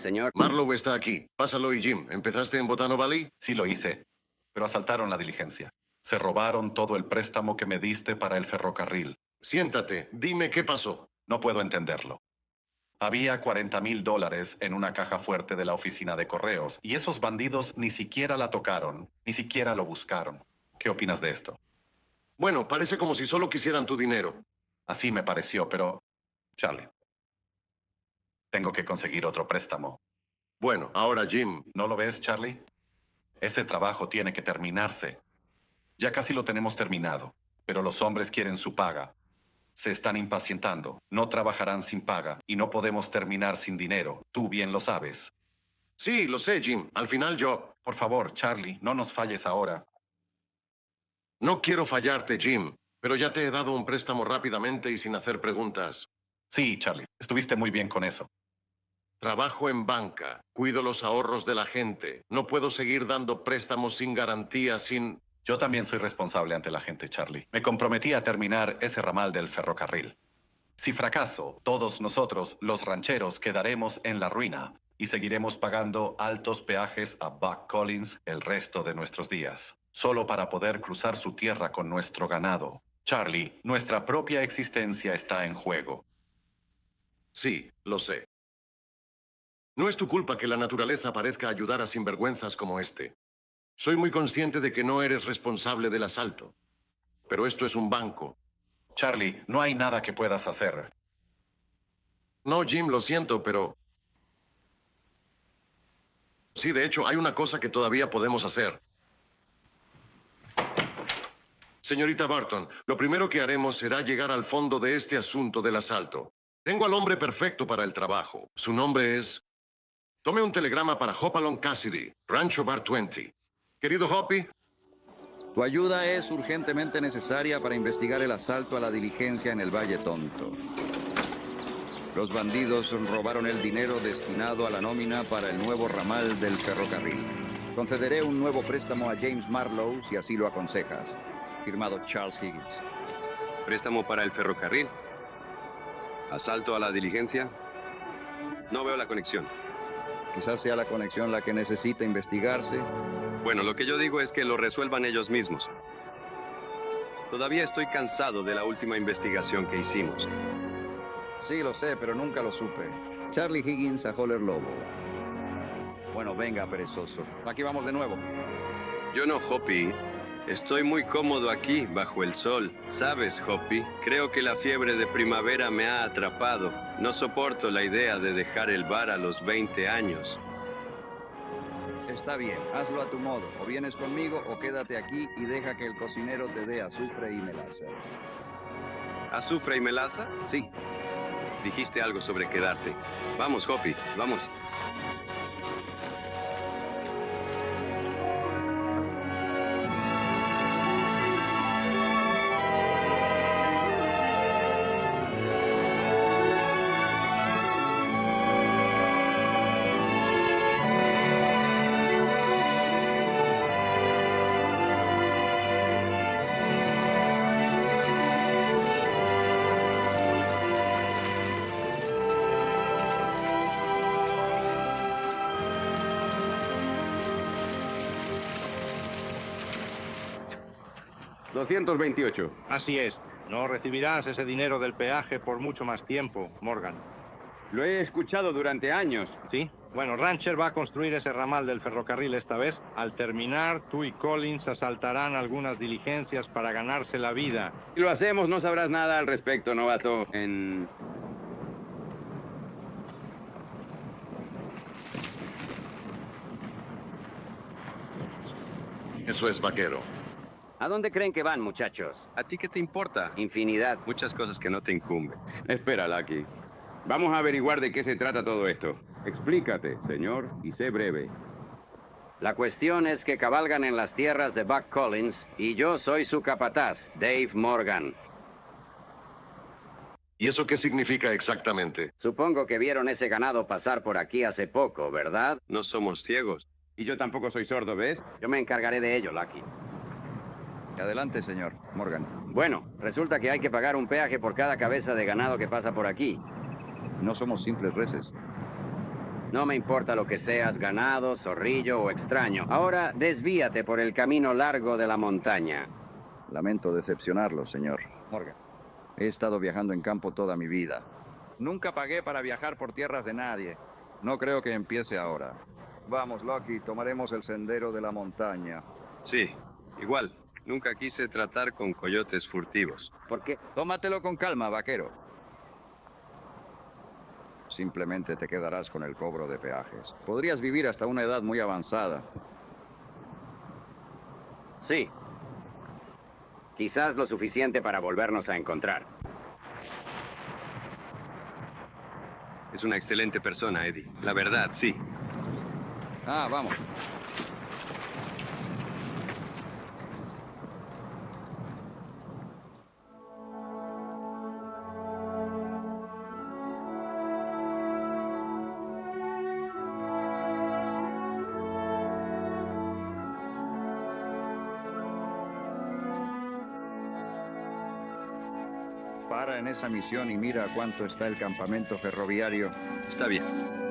señor. Marlowe está aquí. Pásalo y Jim. ¿Empezaste en Botano Valley? Sí lo hice, pero asaltaron la diligencia. Se robaron todo el préstamo que me diste para el ferrocarril. Siéntate. Dime qué pasó. No puedo entenderlo. Había $40,000 en una caja fuerte de la oficina de correos y esos bandidos ni siquiera la tocaron, ni siquiera lo buscaron. ¿Qué opinas de esto? Bueno, parece como si solo quisieran tu dinero. Así me pareció, pero... Charlie, tengo que conseguir otro préstamo. Bueno, ahora Jim. ¿No lo ves, Charlie? Ese trabajo tiene que terminarse. Ya casi lo tenemos terminado, pero los hombres quieren su paga. Se están impacientando, no trabajarán sin paga y no podemos terminar sin dinero. Tú bien lo sabes. Sí, lo sé, Jim. Al final yo... Por favor, Charlie, no nos falles ahora. No quiero fallarte, Jim, pero ya te he dado un préstamo rápidamente y sin hacer preguntas. Sí, Charlie, estuviste muy bien con eso. Trabajo en banca, cuido los ahorros de la gente. No puedo seguir dando préstamos sin garantía, sin... Yo también soy responsable ante la gente, Charlie. Me comprometí a terminar ese ramal del ferrocarril. Si fracaso, todos nosotros, los rancheros, quedaremos en la ruina y seguiremos pagando altos peajes a Buck Collins el resto de nuestros días, solo para poder cruzar su tierra con nuestro ganado. Charlie, nuestra propia existencia está en juego. Sí, lo sé. No es tu culpa que la naturaleza parezca ayudar a sinvergüenzas como este. Soy muy consciente de que no eres responsable del asalto. Pero esto es un banco. Charlie, no hay nada que puedas hacer. No, Jim, lo siento, pero... Sí, de hecho, hay una cosa que todavía podemos hacer. Señorita Barton, lo primero que haremos será llegar al fondo de este asunto del asalto. Tengo al hombre perfecto para el trabajo. Su nombre es... Tome un telegrama para Hopalong Cassidy, Rancho Bar 20. Querido Hoppy, Tu ayuda es urgentemente necesaria para investigar el asalto a la diligencia en el Valle Tonto. Los bandidos robaron el dinero destinado a la nómina para el nuevo ramal del ferrocarril. Concederé un nuevo préstamo a James Marlowe si así lo aconsejas. Firmado Charles Higgins. ¿Préstamo para el ferrocarril? ¿Asalto a la diligencia? No veo la conexión. Quizás sea la conexión la que necesita investigarse. Bueno, lo que yo digo es que lo resuelvan ellos mismos. Todavía estoy cansado de la última investigación que hicimos. Sí, lo sé, pero nunca lo supe. Charlie Higgins a Holler Lobo. Bueno, venga, perezoso. Aquí vamos de nuevo. Yo no, Hoppy. Estoy muy cómodo aquí, bajo el sol. ¿Sabes, Hoppy? Creo que la fiebre de primavera me ha atrapado. No soporto la idea de dejar el bar a los 20 años. Está bien, hazlo a tu modo. O vienes conmigo o quédate aquí y deja que el cocinero te dé azufre y melaza. ¿Azufre y melaza? Sí. Dijiste algo sobre quedarte. Vamos, Hoppy, vamos. $228. Así es. No recibirás ese dinero del peaje por mucho más tiempo, Morgan. Lo he escuchado durante años. ¿Sí? Bueno, Rancher va a construir ese ramal del ferrocarril esta vez. Al terminar, tú y Collins asaltarán algunas diligencias para ganarse la vida. Si lo hacemos, no sabrás nada al respecto, novato. eso es vaquero. ¿A dónde creen que van, muchachos? ¿A ti qué te importa? Infinidad. Muchas cosas que no te incumben. Espera, Lucky. Vamos a averiguar de qué se trata todo esto. Explícate, señor, y sé breve. La cuestión es que cabalgan en las tierras de Buck Collins y yo soy su capataz, Dave Morgan. ¿Y eso qué significa exactamente? Supongo que vieron ese ganado pasar por aquí hace poco, ¿verdad? No somos ciegos. Y yo tampoco soy sordo, ¿ves? Yo me encargaré de ello, Lucky. Adelante, señor Morgan. Bueno, resulta que hay que pagar un peaje por cada cabeza de ganado que pasa por aquí. No somos simples reses. No me importa lo que seas, ganado, zorrillo o extraño. Ahora desvíate por el camino largo de la montaña. Lamento decepcionarlo, señor. Morgan. He estado viajando en campo toda mi vida. Nunca pagué para viajar por tierras de nadie. No creo que empiece ahora. Vamos, Lucky, tomaremos el sendero de la montaña. Sí, igual. Nunca quise tratar con coyotes furtivos. ¿Por qué? Tómatelo con calma, vaquero. Simplemente te quedarás con el cobro de peajes. Podrías vivir hasta una edad muy avanzada. Sí. Quizás lo suficiente para volvernos a encontrar. Es una excelente persona, Eddie. La verdad, sí. Ah, vamos. Para en esa misión y mira cuánto está el campamento ferroviario. Está bien.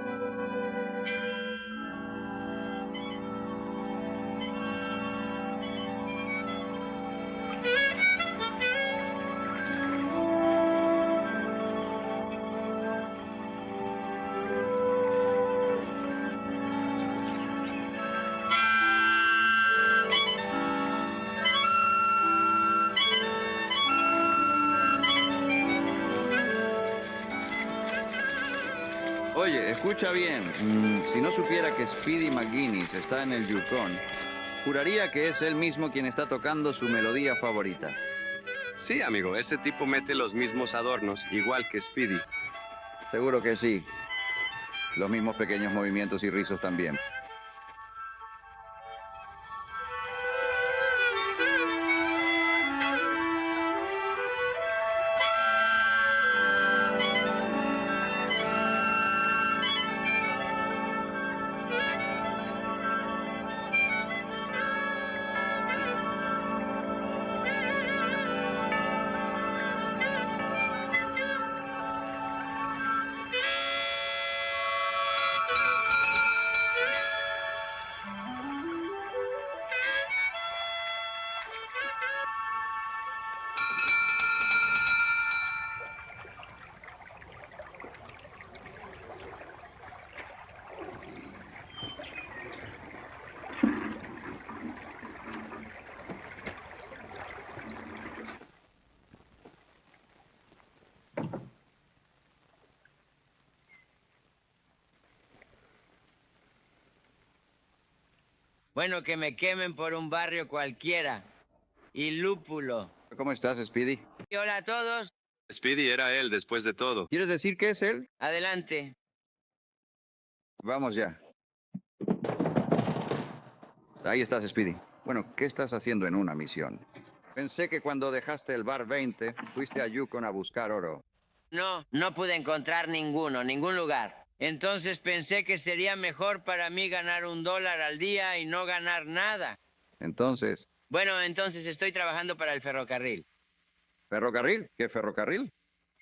Oye, escucha bien. Si no supiera que Speedy McGuinness está en el Yukon, juraría que es él mismo quien está tocando su melodía favorita. Sí, amigo, ese tipo mete los mismos adornos, igual que Speedy. Seguro que sí. Los mismos pequeños movimientos y rizos también. Bueno, que me quemen por un barrio cualquiera. Y lúpulo. ¿Cómo estás, Speedy? Y hola a todos. Speedy era él, después de todo. ¿Quieres decir que es él? Adelante. Vamos ya. Ahí estás, Speedy. Bueno, ¿qué estás haciendo en una misión? Pensé que cuando dejaste el bar 20, fuiste a Yukon a buscar oro. No pude encontrar ningún lugar. Entonces pensé que sería mejor para mí ganar $1 al día y no ganar nada. Entonces, Bueno, entonces estoy trabajando para el ferrocarril. ¿ferrocarril? ¿Qué ferrocarril?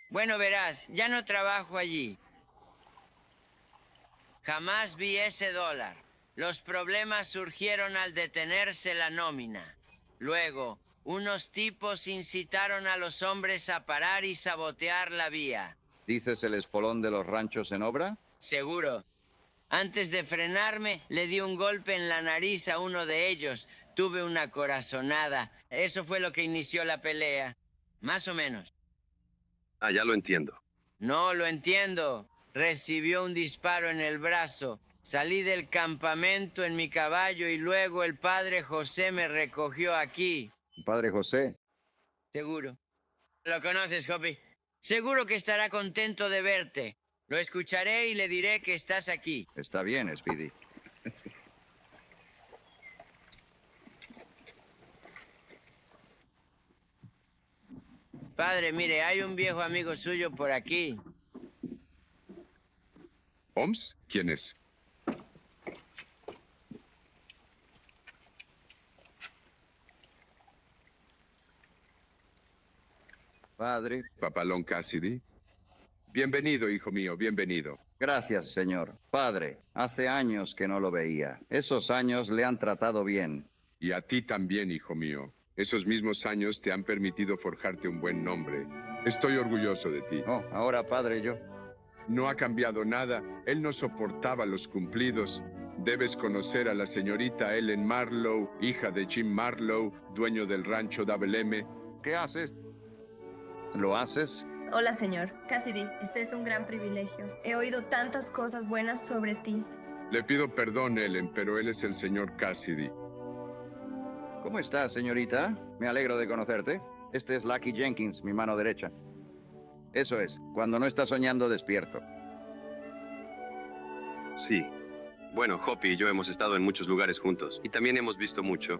Bueno, verás, ya no trabajo allí. Jamás vi ese dólar. Los problemas surgieron al detenerse la nómina. Luego, unos tipos incitaron a los hombres a parar y sabotear la vía. ¿Dices el espolón de los ranchos en obra? Seguro. Antes de frenarme, le di un golpe en la nariz a uno de ellos. Tuve una corazonada. Eso fue lo que inició la pelea. Más o menos. Ah, ya lo entiendo. No lo entiendo. Recibió un disparo en el brazo. Salí del campamento en mi caballo y luego el padre José me recogió aquí. Padre José. Seguro. Lo conoces, Hoppy. Seguro que estará contento de verte. Lo escucharé y le diré que estás aquí. Está bien, Speedy. Padre, mire, hay un viejo amigo suyo por aquí. ¿Holmes? ¿Quién es? Padre. Papalón Cassidy. Bienvenido, hijo mío, bienvenido. Gracias, señor. Padre, hace años que no lo veía. Esos años le han tratado bien. Y a ti también, hijo mío. Esos mismos años te han permitido forjarte un buen nombre. Estoy orgulloso de ti. Oh, ahora, padre, yo. No ha cambiado nada. Él no soportaba los cumplidos. Debes conocer a la señorita Ellen Marlowe, hija de Jim Marlowe, dueño del rancho Double M. ¿Qué haces? ¿Lo haces? Hola, señor. Cassidy, este es un gran privilegio. He oído tantas cosas buenas sobre ti. Le pido perdón, Ellen, pero él es el señor Cassidy. ¿Cómo estás, señorita? Me alegro de conocerte. Este es Lucky Jenkins, mi mano derecha. Eso es, cuando no estás soñando despierto. Sí. Bueno, Hoppy y yo hemos estado en muchos lugares juntos y también hemos visto mucho.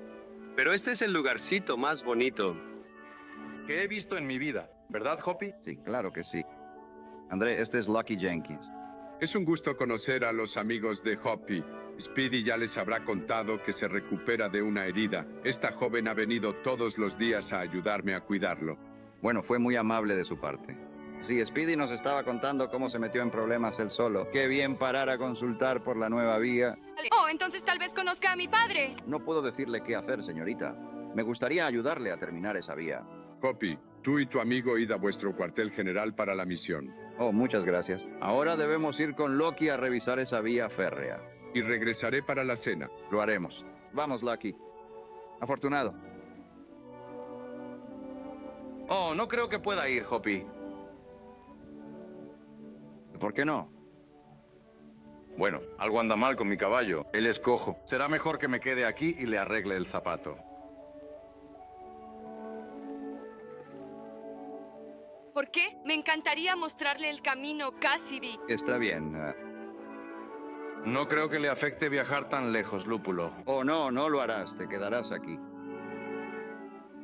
Pero este es el lugarcito más bonito Que he visto en mi vida, ¿verdad, Hoppy? Sí, claro que sí. André, este es Lucky Jenkins. Es un gusto conocer a los amigos de Hoppy. Speedy ya les habrá contado que se recupera de una herida. Esta joven ha venido todos los días a ayudarme a cuidarlo. Bueno, fue muy amable de su parte. Sí, Speedy nos estaba contando cómo se metió en problemas él solo. Qué bien parar a consultar por la nueva vía. Oh, entonces tal vez conozca a mi padre. No puedo decirle qué hacer, señorita. Me gustaría ayudarle a terminar esa vía. Hoppy, tú y tu amigo id a vuestro cuartel general para la misión. Oh, muchas gracias. Ahora debemos ir con Lucky a revisar esa vía férrea. Y regresaré para la cena. Lo haremos. Vamos, Lucky. Afortunado. Oh, no creo que pueda ir, Hoppy. ¿Por qué no? Bueno, algo anda mal con mi caballo. Él es cojo. Será mejor que me quede aquí y le arregle el zapato. ¿Por qué? Me encantaría mostrarle el camino, Cassidy. Está bien. No creo que le afecte viajar tan lejos, Lúpulo. Oh, no, no lo harás. Te quedarás aquí.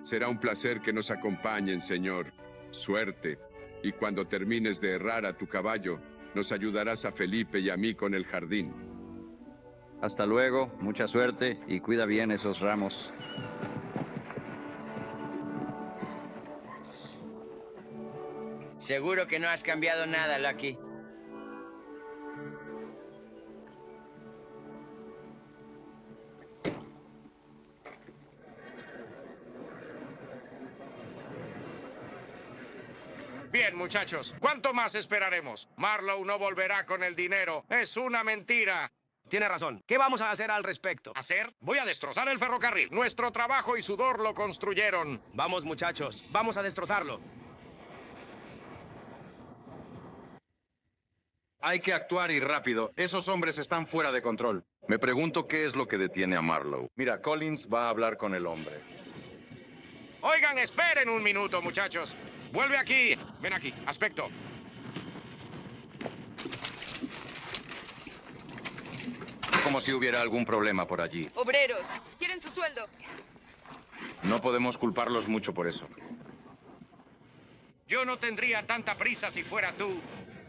Será un placer que nos acompañen, señor. Suerte. Y cuando termines de herrar a tu caballo, nos ayudarás a Felipe y a mí con el jardín. Hasta luego, mucha suerte y cuida bien esos ramos. Seguro que no has cambiado nada, Lucky. Bien, muchachos, ¿cuánto más esperaremos? Marlowe no volverá con el dinero. Es una mentira. Tiene razón. ¿Qué vamos a hacer al respecto? ¿Hacer? Voy a destrozar el ferrocarril. Nuestro trabajo y sudor lo construyeron. Vamos, muchachos. Vamos a destrozarlo. Hay que actuar y rápido. Esos hombres están fuera de control. Me pregunto qué es lo que detiene a Marlowe. Mira, Collins va a hablar con el hombre. Oigan, esperen un minuto, muchachos. Vuelve aquí. Ven aquí. Aspecto. Como si hubiera algún problema por allí. Obreros, quieren su sueldo. No podemos culparlos mucho por eso. Yo no tendría tanta prisa si fuera tú.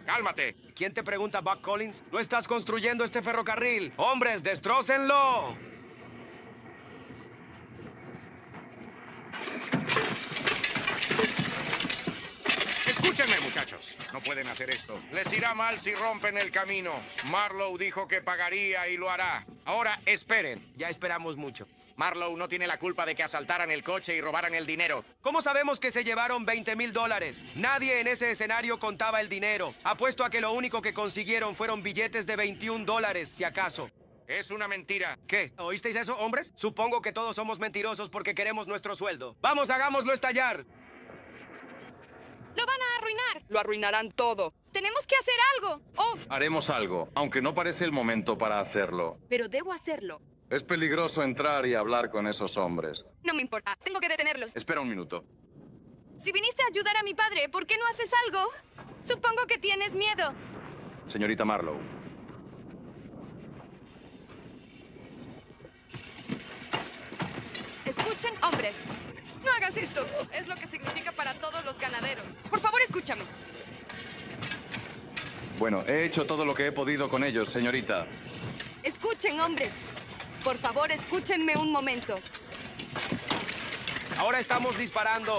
Cálmate. ¿Quién te pregunta, Buck Collins? No estás construyendo este ferrocarril. ¡Hombres, destrócenlo! Escúchenme, muchachos. No pueden hacer esto. Les irá mal si rompen el camino. Marlowe dijo que pagaría y lo hará. Ahora, esperen. Ya esperamos mucho. Marlowe no tiene la culpa de que asaltaran el coche y robaran el dinero. ¿Cómo sabemos que se llevaron $20,000? Nadie en ese escenario contaba el dinero. Apuesto a que lo único que consiguieron fueron billetes de $21, si acaso. Es una mentira. ¿Qué? ¿Oísteis eso, hombres? Supongo que todos somos mentirosos porque queremos nuestro sueldo. ¡Vamos, hagámoslo estallar! Lo van a arruinar. Lo arruinarán todo. Tenemos que hacer algo. Oh, Haremos algo, aunque no parece el momento para hacerlo. pero debo hacerlo. Es peligroso entrar y hablar con esos hombres. No me importa. Tengo que detenerlos. Espera un minuto. Si viniste a ayudar a mi padre, ¿por qué no haces algo? Supongo que tienes miedo. Señorita Marlowe. Escuchen, hombres. No hagas esto. Es lo que significa para todos los ganaderos. Por favor, escúchame. Bueno, he hecho todo lo que he podido con ellos, señorita. Escuchen, hombres. Por favor, escúchenme un momento. Ahora estamos disparando.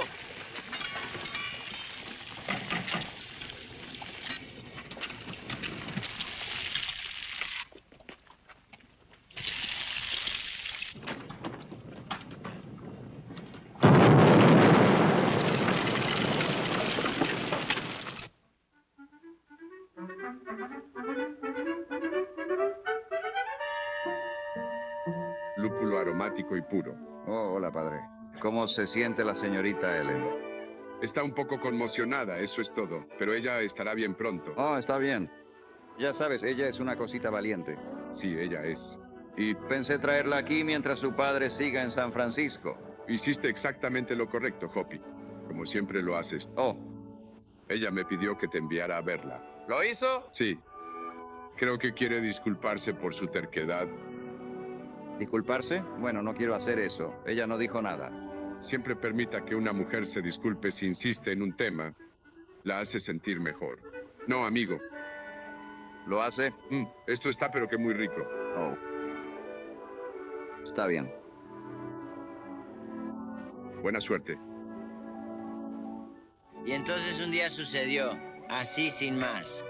Lúpulo aromático y puro. Oh, hola, padre. ¿Cómo se siente la señorita Ellen? Está un poco conmocionada, eso es todo. Pero ella estará bien pronto. Oh, está bien. Ya sabes, ella es una cosita valiente. Sí, ella es. Y pensé traerla aquí mientras su padre siga en San Francisco. Hiciste exactamente lo correcto, Hoppy. Como siempre lo haces. Oh. Ella me pidió que te enviara a verla. ¿Lo hizo? Sí. Creo que quiere disculparse por su terquedad. ¿Disculparse? Bueno, no quiero hacer eso. Ella no dijo nada. Siempre permita que una mujer se disculpe si insiste en un tema. La hace sentir mejor. No, amigo. ¿Lo hace? Esto está pero que muy rico. Oh. Está bien. Buena suerte. Y entonces un día sucedió, así sin más.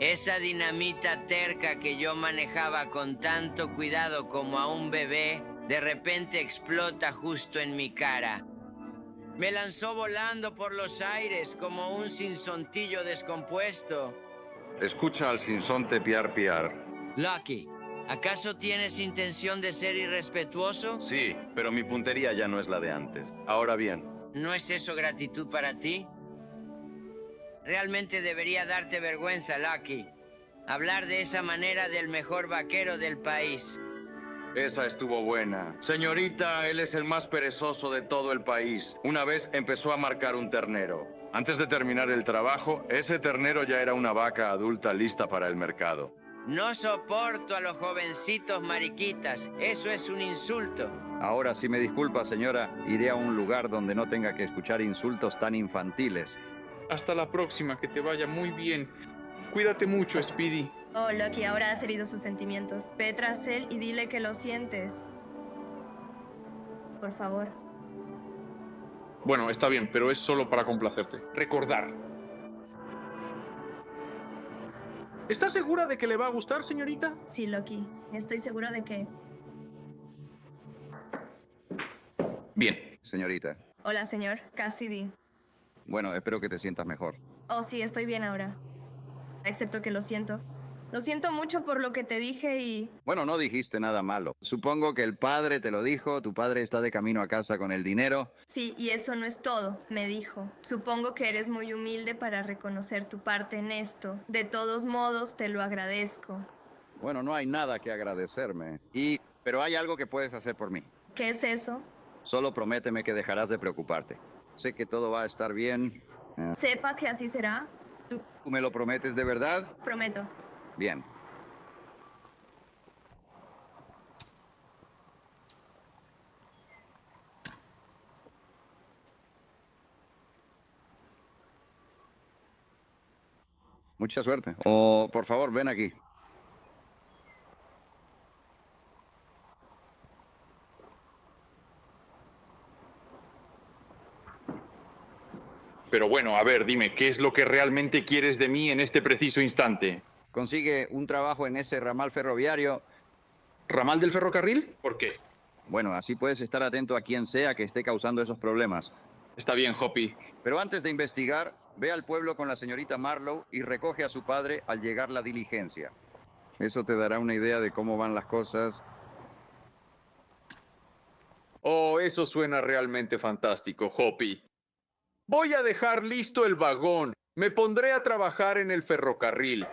Esa dinamita terca que yo manejaba con tanto cuidado como a un bebé, de repente explota justo en mi cara. Me lanzó volando por los aires como un sinsontillo descompuesto. Escucha al sinsonte piar piar. Lucky, ¿acaso tienes intención de ser irrespetuoso? Sí, pero mi puntería ya no es la de antes. Ahora bien. ¿No es eso gratitud para ti? Realmente debería darte vergüenza, Lucky. Hablar de esa manera del mejor vaquero del país. Esa estuvo buena. Señorita, él es el más perezoso de todo el país. Una vez empezó a marcar un ternero. Antes de terminar el trabajo, ese ternero ya era una vaca adulta lista para el mercado. No soporto a los jovencitos mariquitas. Eso es un insulto. Ahora, si me disculpa, señora, iré a un lugar donde no tenga que escuchar insultos tan infantiles. Hasta la próxima, que te vaya muy bien. Cuídate mucho, Speedy. Oh, Lucky, ahora has herido sus sentimientos. Ve tras él y dile que lo sientes. Por favor. Bueno, está bien, pero es solo para complacerte. Recordar. ¿Está segura de que le va a gustar, señorita? Sí, Lucky. Estoy seguro de que... Bien. Señorita. Hola, señor. Cassidy. Bueno, espero que te sientas mejor. Oh, sí, estoy bien ahora. Excepto que lo siento. Lo siento mucho por lo que te dije y... Bueno, no dijiste nada malo. Supongo que el padre te lo dijo. Tu padre está de camino a casa con el dinero. Sí, y eso no es todo, me dijo. Supongo que eres muy humilde para reconocer tu parte en esto. De todos modos, te lo agradezco. Bueno, no hay nada que agradecerme. Pero hay algo que puedes hacer por mí. ¿Qué es eso? Solo prométeme que dejarás de preocuparte. Sé que todo va a estar bien. Sepa que así será. ¿Tú me lo prometes de verdad? Prometo. Bien. Mucha suerte. O, por favor, ven aquí. Pero bueno, a ver, dime, ¿qué es lo que realmente quieres de mí en este preciso instante? Consigue un trabajo en ese ramal ferroviario. ¿Ramal del ferrocarril? ¿Por qué? Bueno, así puedes estar atento a quien sea que esté causando esos problemas. Está bien, Hoppy. Pero antes de investigar, ve al pueblo con la señorita Marlowe y recoge a su padre al llegar la diligencia. Eso te dará una idea de cómo van las cosas. Oh, eso suena realmente fantástico, Hoppy. Voy a dejar listo el vagón. Me pondré a trabajar en el ferrocarril.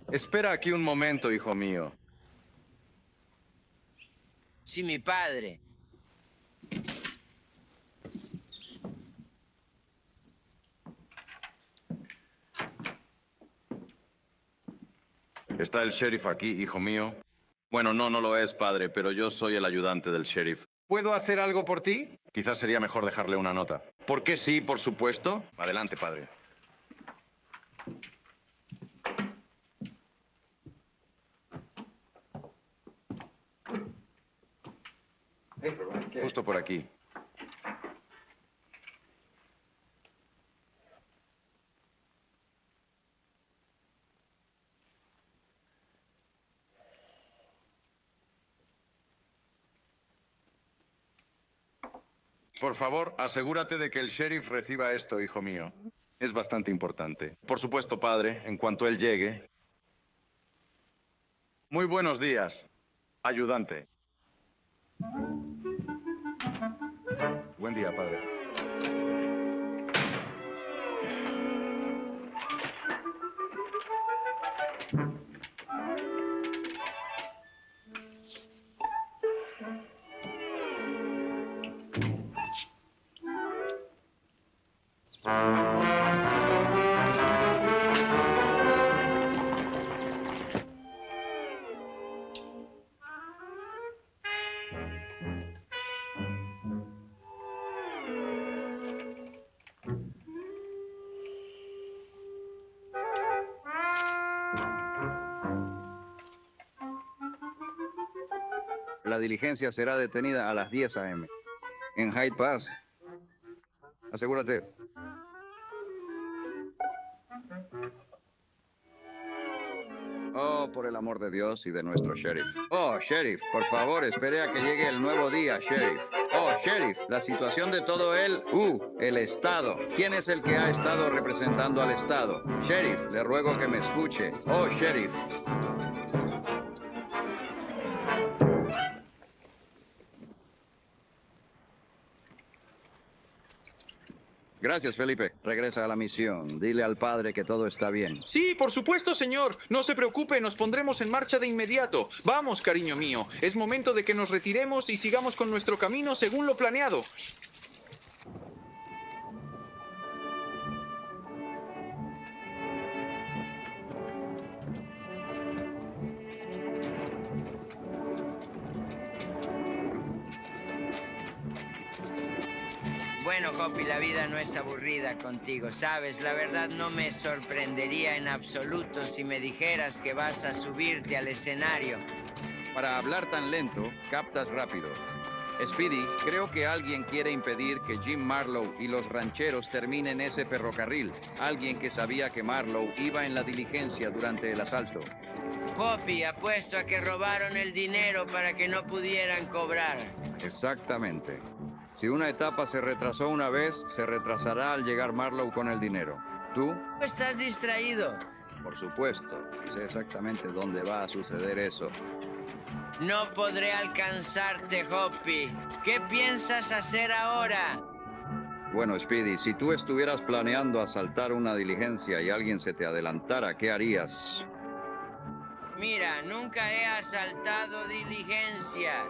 Espera aquí un momento, hijo mío. Sí, mi padre. ¿Está el sheriff aquí, hijo mío? Bueno, no lo es, padre, pero yo soy el ayudante del sheriff. ¿Puedo hacer algo por ti? Quizás sería mejor dejarle una nota. ¿Por qué sí, por supuesto? Adelante, padre. Justo por aquí. Por favor, asegúrate de que el sheriff reciba esto, hijo mío. Es bastante importante. Por supuesto, padre, en cuanto él llegue. Muy buenos días, ayudante. Buen día, padre. La diligencia será detenida a las 10 a.m. en Hyde Pass. Asegúrate. Oh, por el amor de Dios y de nuestro sheriff. Oh, sheriff, por favor, espere a que llegue el nuevo día, sheriff. Oh, sheriff, la situación de todo el Estado. ¿Quién es el que ha estado representando al Estado? Sheriff, le ruego que me escuche. Oh, sheriff. Gracias, Felipe. Regresa a la misión. Dile al padre que todo está bien. Sí, por supuesto, señor. No se preocupe, nos pondremos en marcha de inmediato. Vamos, cariño mío. Es momento de que nos retiremos y sigamos con nuestro camino según lo planeado. Bueno, Hoppy, la vida no es aburrida contigo, ¿sabes? La verdad no me sorprendería en absoluto si me dijeras que vas a subirte al escenario. Para hablar tan lento, captas rápido. Speedy, creo que alguien quiere impedir que Jim Marlowe y los rancheros terminen ese ferrocarril. Alguien que sabía que Marlowe iba en la diligencia durante el asalto. Hoppy, apuesto a que robaron el dinero para que no pudieran cobrar. Exactamente. Si una etapa se retrasó una vez, se retrasará al llegar Marlowe con el dinero. ¿Tú? Estás distraído. Por supuesto. Sé exactamente dónde va a suceder eso. No podré alcanzarte, Hoppy. ¿Qué piensas hacer ahora? Bueno, Speedy, si tú estuvieras planeando asaltar una diligencia y alguien se te adelantara, ¿qué harías? Mira, nunca he asaltado diligencias,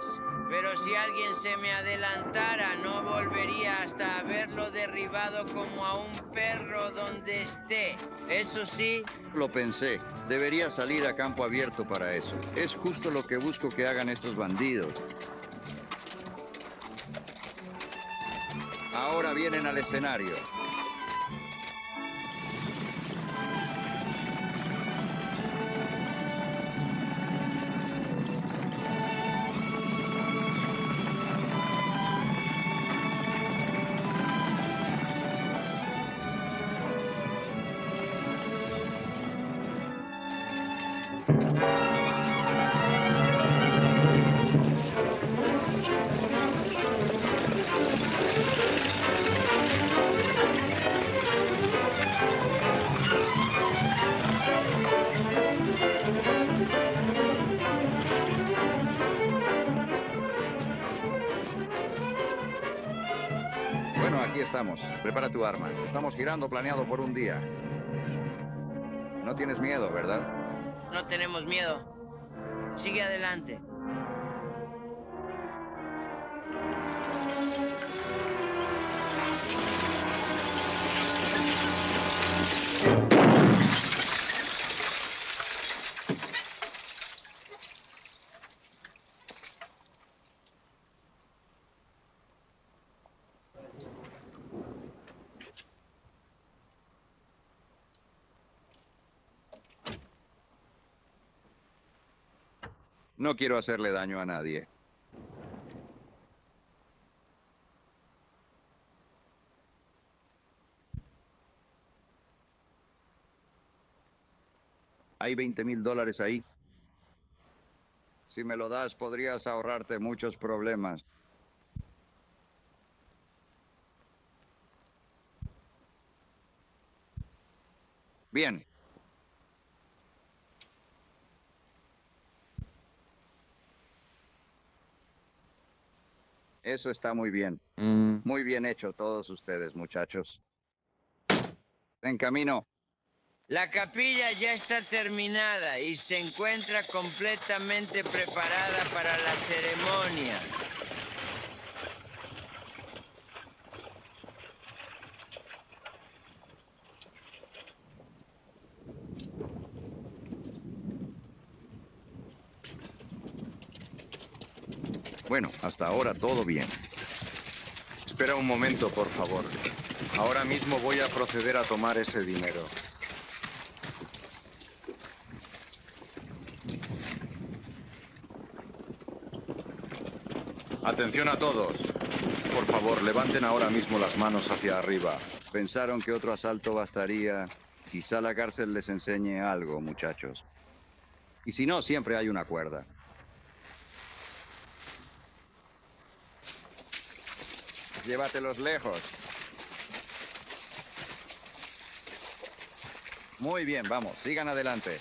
pero si alguien se me adelantara, no volvería hasta haberlo derribado como a un perro donde esté. Eso sí... Lo pensé. Debería salir a campo abierto para eso. Es justo lo que busco que hagan estos bandidos. Ahora vienen al escenario. Aquí estamos. Prepara tu arma. Estamos girando planeado por un día. No tienes miedo, ¿verdad? No tenemos miedo. Sigue adelante. No quiero hacerle daño a nadie. Hay $20,000 ahí. Si me lo das, podrías ahorrarte muchos problemas. Bien. Eso está muy bien. Muy bien hecho todos ustedes, muchachos. En camino. La capilla ya está terminada y se encuentra completamente preparada para la ceremonia. Bueno, hasta ahora todo bien. Espera un momento, por favor. Ahora mismo voy a proceder a tomar ese dinero. Atención a todos. Por favor, levanten ahora mismo las manos hacia arriba. Pensaron que otro asalto bastaría. Quizá la cárcel les enseñe algo, muchachos. Y si no, siempre hay una cuerda. Llévatelos lejos. Muy bien, vamos, sigan adelante.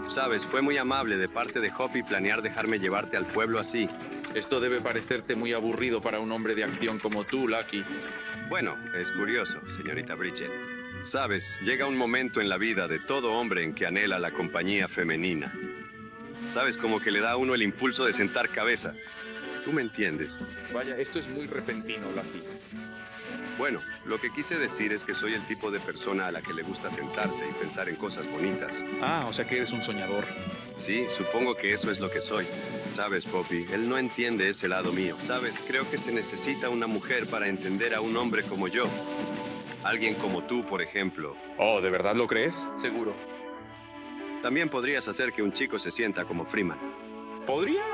Sabes, fue muy amable de parte de Hoppy planear dejarme llevarte al pueblo así. Esto debe parecerte muy aburrido para un hombre de acción como tú, Lucky. Bueno, es curioso, señorita Bridget. Sabes, llega un momento en la vida de todo hombre en que anhela la compañía femenina. Sabes, como que le da a uno el impulso de sentar cabeza. Tú me entiendes. Vaya, esto es muy repentino, Lucky. Bueno, lo que quise decir es que soy el tipo de persona a la que le gusta sentarse y pensar en cosas bonitas. Ah, o sea que eres un soñador. Sí, supongo que eso es lo que soy. Sabes, Poppy, él no entiende ese lado mío. Sabes, creo que se necesita una mujer para entender a un hombre como yo. Alguien como tú, por ejemplo. Oh, ¿de verdad lo crees? Seguro. También podrías hacer que un chico se sienta como Freeman. ¿Podría?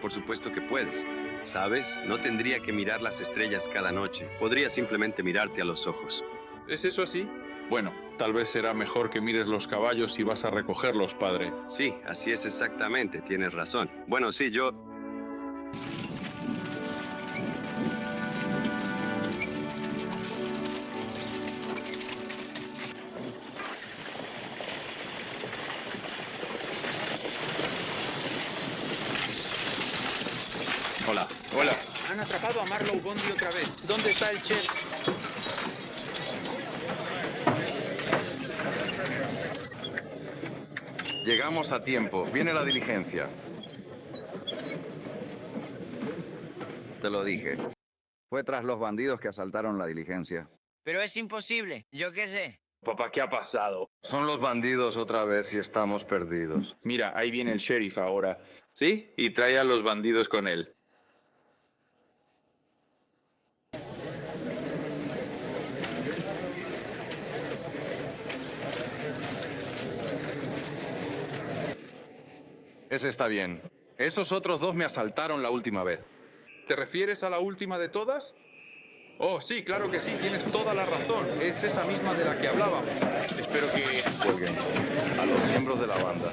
Por supuesto que puedes. ¿Sabes? No tendría que mirar las estrellas cada noche. Podría simplemente mirarte a los ojos. ¿Es eso así? Bueno, tal vez será mejor que mires los caballos si vas a recogerlos, padre. Sí, así es exactamente. Tienes razón. Bueno, sí, yo... Hola. Hola. Han atrapado a Marlowe Bondi otra vez. ¿Dónde está el chef? Llegamos a tiempo. Viene la diligencia. Te lo dije. Fue tras los bandidos que asaltaron la diligencia. Pero es imposible. Yo qué sé. Papá, ¿qué ha pasado? Son los bandidos otra vez y estamos perdidos. Mira, ahí viene el sheriff ahora. ¿Sí? Y trae a los bandidos con él. Ese está bien. Esos otros dos me asaltaron la última vez. ¿Te refieres a la última de todas? Oh, sí, claro que sí, tienes toda la razón. Es esa misma de la que hablábamos. Espero que... Cuelguen a los miembros de la banda.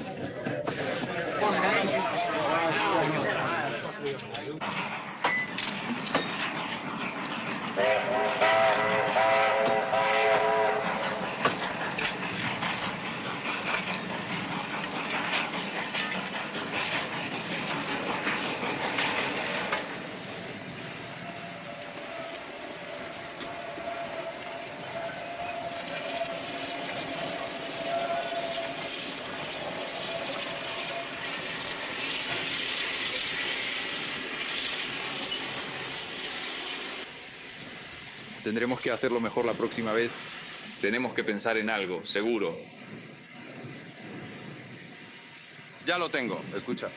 Tendremos que hacerlo mejor la próxima vez. Tenemos que pensar en algo, seguro. Ya lo tengo, escucha.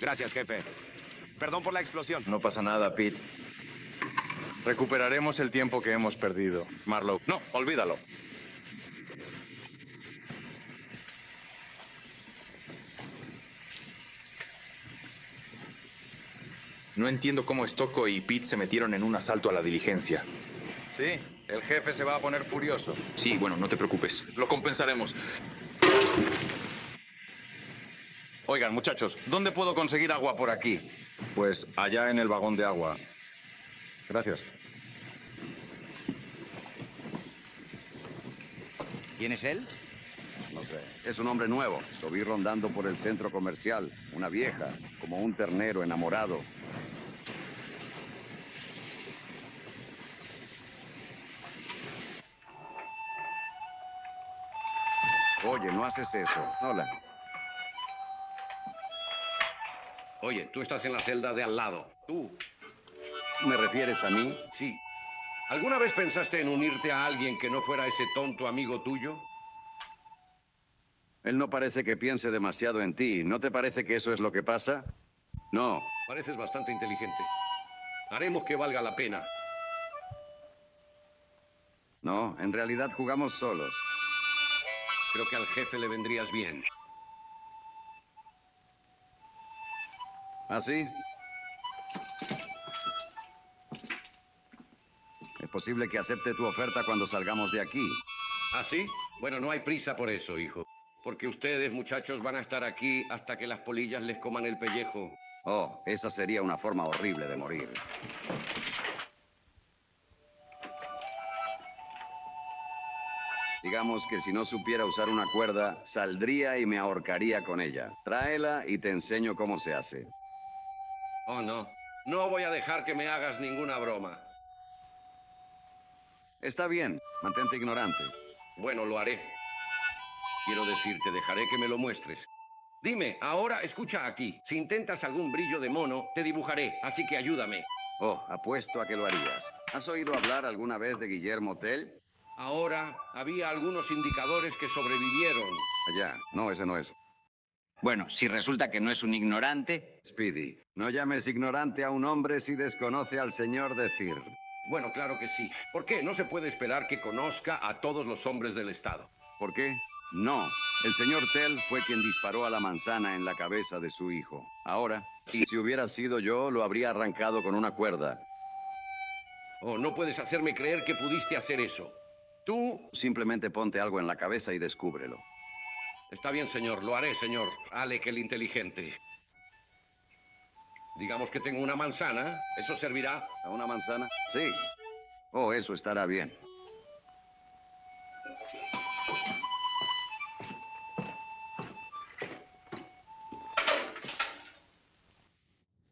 Gracias, jefe. Perdón por la explosión. No pasa nada, Pete. Recuperaremos el tiempo que hemos perdido. Marlowe, no, olvídalo. No entiendo cómo Stocco y Pete se metieron en un asalto a la diligencia. Sí, el jefe se va a poner furioso. Sí, bueno, no te preocupes. Lo compensaremos. Oigan, muchachos, ¿dónde puedo conseguir agua por aquí? Pues allá en el vagón de agua. Gracias. ¿Quién es él? No sé. Es un hombre nuevo. Lo vi rondando por el centro comercial. Una vieja, como un ternero enamorado. Oye, no haces eso. Hola. Oye, tú estás en la celda de al lado. ¿Tú ¿Me refieres a mí? Sí. ¿Alguna vez pensaste en unirte a alguien que no fuera ese tonto amigo tuyo? Él no parece que piense demasiado en ti. ¿No te parece que eso es lo que pasa? No. Pareces bastante inteligente. Haremos que valga la pena. No, en realidad jugamos solos. Creo que al jefe le vendrías bien. ¿Ah, sí? Es posible que acepte tu oferta cuando salgamos de aquí. ¿Ah, sí? Bueno, no hay prisa por eso, hijo. Porque ustedes, muchachos, van a estar aquí hasta que las polillas les coman el pellejo. Oh, esa sería una forma horrible de morir. Digamos que si no supiera usar una cuerda, saldría y me ahorcaría con ella. Tráela y te enseño cómo se hace. Oh, no. No voy a dejar que me hagas ninguna broma. Está bien, mantente ignorante. Bueno, lo haré. Quiero decir, te dejaré que me lo muestres. Dime, ahora escucha aquí. Si intentas algún brillo de mono, te dibujaré, así que ayúdame. Oh, apuesto a que lo harías. ¿Has oído hablar alguna vez de Guillermo Tell? Ahora, había algunos indicadores que sobrevivieron. Allá, no, ese no es. Bueno, si resulta que no es un ignorante... Speedy, no llames ignorante a un hombre si desconoce al señor decir. Bueno, claro que sí. ¿Por qué? No se puede esperar que conozca a todos los hombres del estado. ¿Por qué? No. El señor Tell fue quien disparó a la manzana en la cabeza de su hijo. Ahora, si hubiera sido yo, lo habría arrancado con una cuerda. Oh, no puedes hacerme creer que pudiste hacer eso. Tú... Simplemente ponte algo en la cabeza y descúbrelo. Está bien, señor. Lo haré, señor. Alec, el inteligente. Digamos que tengo una manzana. ¿Eso servirá? ¿A una manzana? Sí. Oh, eso estará bien.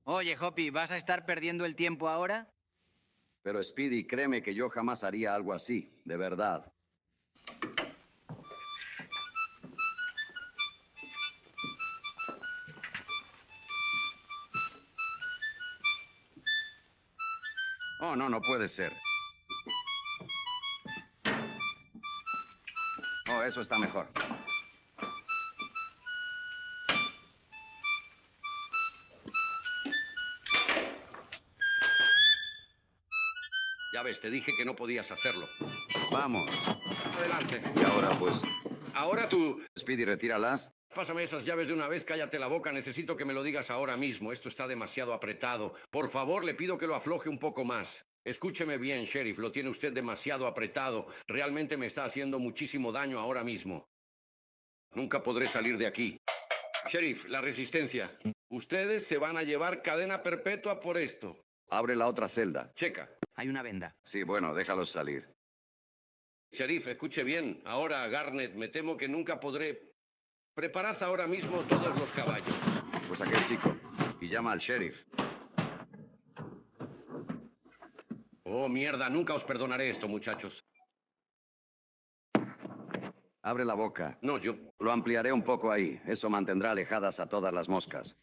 Oye, Hoppy, ¿vas a estar perdiendo el tiempo ahora? Pero Speedy, créeme que yo jamás haría algo así, de verdad. Oh, no, no puede ser. Oh, eso está mejor. Ya ves, te dije que no podías hacerlo. Vamos. Adelante. Y ahora, pues... Ahora tú... Speedy, retíralas. Pásame esas llaves de una vez, cállate la boca. Necesito que me lo digas ahora mismo. Esto está demasiado apretado. Por favor, le pido que lo afloje un poco más. Escúcheme bien, Sheriff. Lo tiene usted demasiado apretado. Realmente me está haciendo muchísimo daño ahora mismo. Nunca podré salir de aquí. Sheriff, la resistencia. Ustedes se van a llevar cadena perpetua por esto. Abre la otra celda. Checa. Hay una venda. Sí, bueno, déjalos salir. Sheriff, escuche bien. Ahora, Garnet, me temo que nunca podré... Preparad ahora mismo todos los caballos. Pues aquel chico. Y llama al sheriff. Oh, mierda. Nunca os perdonaré esto, muchachos. Abre la boca. No, yo... Lo ampliaré un poco ahí. Eso mantendrá alejadas a todas las moscas.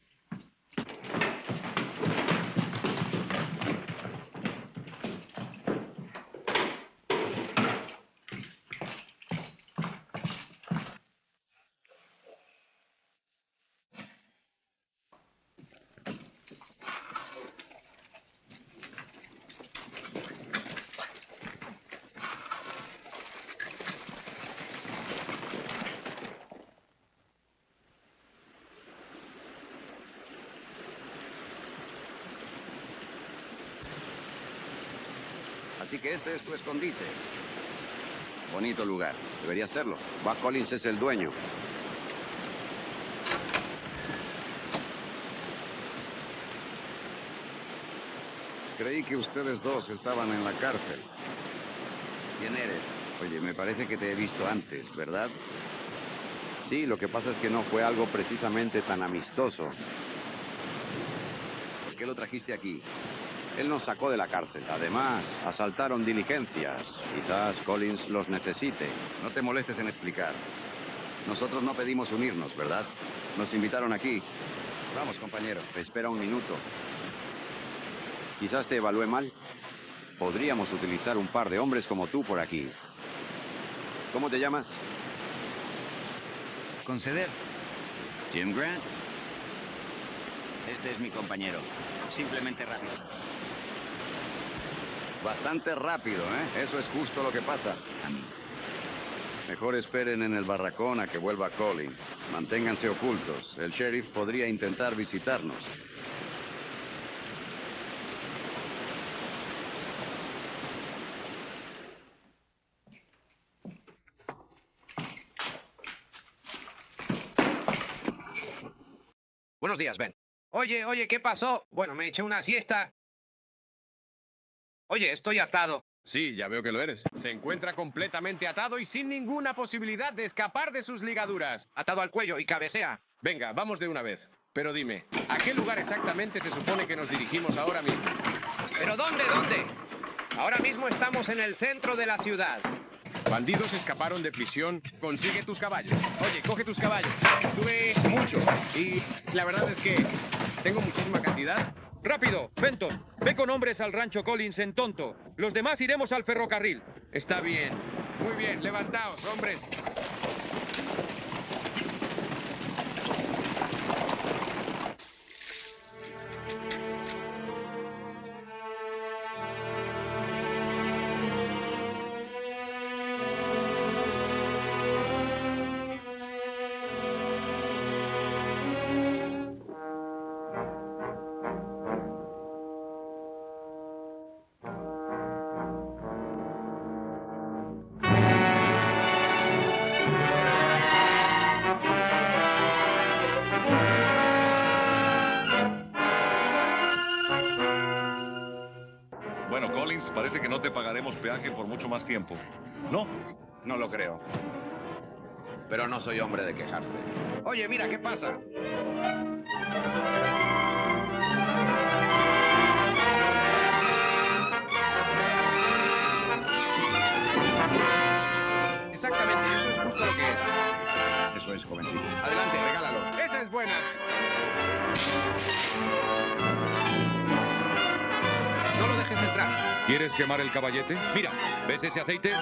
así que este es tu escondite. Bonito lugar. Debería serlo. Buck Collins es el dueño. Creí que ustedes dos estaban en la cárcel. ¿Quién eres? Oye, me parece que te he visto antes, ¿verdad? Sí, lo que pasa es que no fue algo precisamente tan amistoso. ¿Por qué lo trajiste aquí? Él nos sacó de la cárcel. Además, asaltaron diligencias. Quizás Collins los necesite. No te molestes en explicar. Nosotros no pedimos unirnos, ¿verdad? Nos invitaron aquí. Vamos, compañero. Espera un minuto. Quizás te evalué mal. Podríamos utilizar un par de hombres como tú por aquí. ¿Cómo te llamas? Conceder. Jim Grant. Este es mi compañero. Simplemente rápido. Bastante rápido, ¿eh? Eso es justo lo que pasa. Mejor esperen en el barracón a que vuelva Collins. Manténganse ocultos. El sheriff podría intentar visitarnos. Buenos días, Ben. Oye, ¿qué pasó? Bueno, me eché una siesta. Oye, estoy atado. Sí, ya veo que lo eres. Se encuentra completamente atado y sin ninguna posibilidad de escapar de sus ligaduras. Atado al cuello y cabecea. Venga, vamos de una vez. Pero dime, ¿a qué lugar exactamente se supone que nos dirigimos ahora mismo? ¿Pero dónde? Ahora mismo estamos en el centro de la ciudad. Bandidos escaparon de prisión. Consigue tus caballos. Oye, coge tus caballos. Tuve mucho. Y la verdad es que tengo muchísima cantidad. ¡Rápido! Fenton, ve con hombres al rancho Collins en Tonto. Los demás iremos al ferrocarril. Está bien. Muy bien, levantaos, hombres. Bueno, Collins, parece que no te pagaremos peaje por mucho más tiempo. ¿No? No lo creo. Pero no soy hombre de quejarse. Oye, mira, ¿qué pasa? Exactamente, eso es justo lo que es. Eso es, jovencito. Adelante, regálalo. Esa es buena. No lo dejes entrar. ¿Quieres quemar el caballete? Mira, ¿ves ese aceite?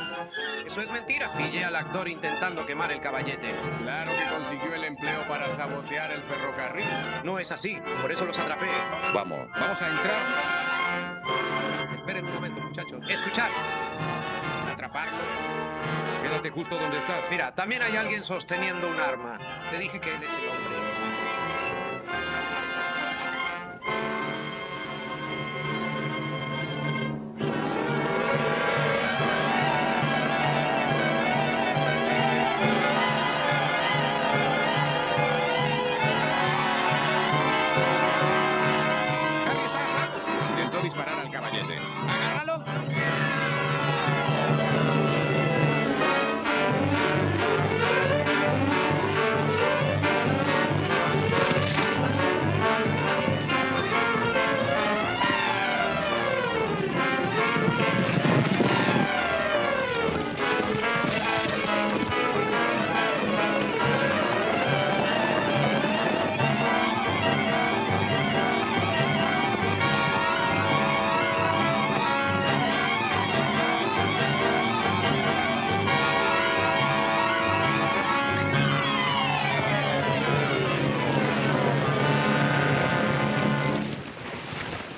Eso es mentira. Pillé al actor intentando quemar el caballete. Claro que consiguió el empleo para sabotear el ferrocarril. No es así. Por eso los atrapé. Vamos a entrar. Esperen un momento, muchachos. Escuchad. ¿Atraparlo? Quédate justo donde estás. Mira, también hay alguien sosteniendo un arma. Te dije que él es el hombre. Intentó disparar al caballete. ¡Agárralo!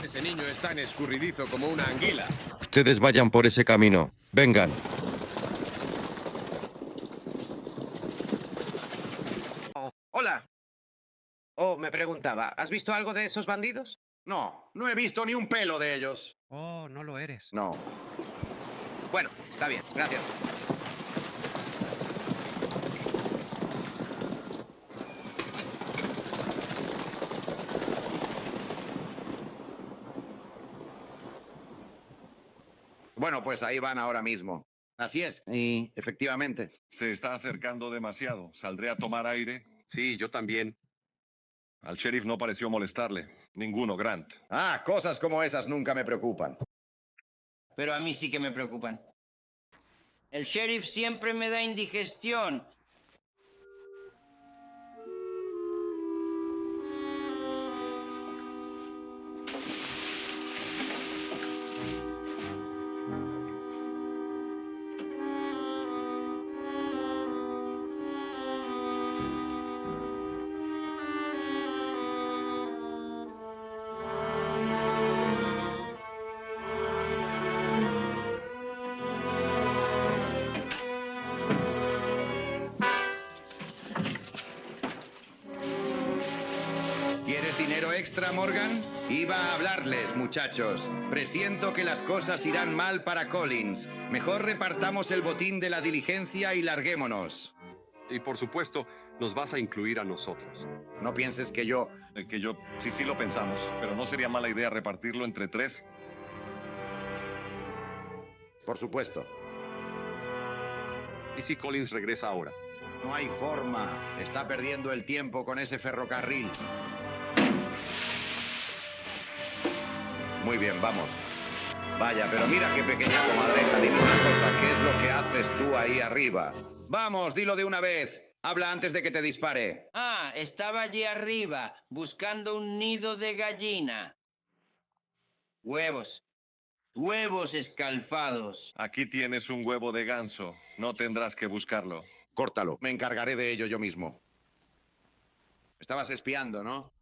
Ese niño es tan escurridizo como una anguila. Ustedes vayan por ese camino. Vengan. Hola. Oh, me preguntaba, ¿has visto algo de esos bandidos? No he visto ni un pelo de ellos. Oh, no lo eres. No. Bueno, está bien, gracias. Bueno, pues ahí van ahora mismo. Así es, y efectivamente. Se está acercando demasiado. ¿Saldré a tomar aire? Sí, yo también. Al sheriff no pareció molestarle. Ninguno, Grant. Ah, cosas como esas nunca me preocupan. Pero a mí sí que me preocupan. El sheriff siempre me da indigestión. ¿Quieres dinero extra, Morgan? Iba a hablarles, muchachos. Presiento que las cosas irán mal para Collins. Mejor repartamos el botín de la diligencia y larguémonos. Y por supuesto, nos vas a incluir a nosotros. No pienses que yo... Sí lo pensamos, pero no sería mala idea repartirlo entre 3. Por supuesto. ¿Y si Collins regresa ahora? No hay forma. Está perdiendo el tiempo con ese ferrocarril. Muy bien, vamos. Vaya, pero mira qué pequeña comadreja. Dime una cosa, ¿qué es lo que haces tú ahí arriba? Vamos, dilo de una vez. Habla antes de que te dispare. Ah, estaba allí arriba, buscando un nido de gallina. Huevos. Huevos escalfados. Aquí tienes un huevo de ganso. No tendrás que buscarlo. Córtalo. Me encargaré de ello yo mismo. Estabas espiando, ¿no?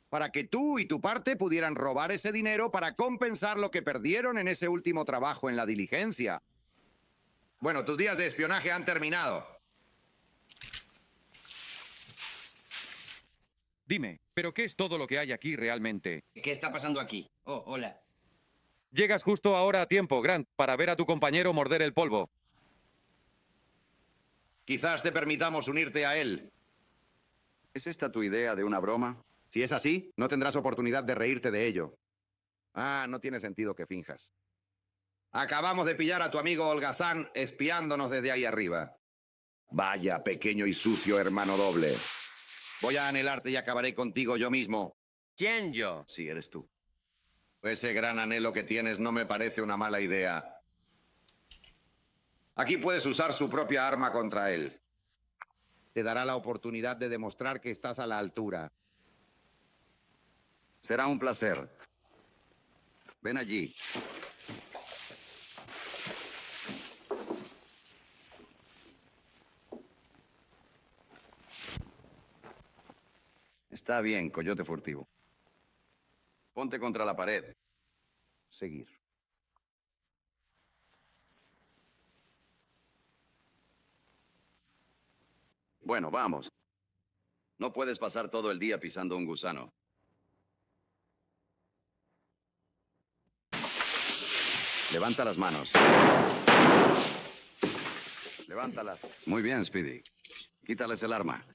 Para que tú y tu parte pudieran robar ese dinero para compensar lo que perdieron en ese último trabajo en la diligencia. Bueno, tus días de espionaje han terminado. Dime, ¿pero qué es todo lo que hay aquí realmente? ¿Qué está pasando aquí? Oh, hola. Llegas justo ahora a tiempo, Grant, para ver a tu compañero morder el polvo. Quizás te permitamos unirte a él. ¿Es esta tu idea de una broma? Si es así, no tendrás oportunidad de reírte de ello. Ah, no tiene sentido que finjas. Acabamos de pillar a tu amigo Holgazán espiándonos desde ahí arriba. Vaya, pequeño y sucio hermano doble. Voy a anhelarte y acabaré contigo yo mismo. ¿Quién yo? Sí, eres tú. Ese gran anhelo que tienes no me parece una mala idea. Aquí puedes usar su propia arma contra él. Te dará la oportunidad de demostrar que estás a la altura. Será un placer. Ven allí. Está bien, coyote furtivo. Ponte contra la pared. Seguir. Bueno, vamos. No puedes pasar todo el día pisando un gusano. Levanta las manos. Levántalas. Muy bien, Speedy. Quítales el arma.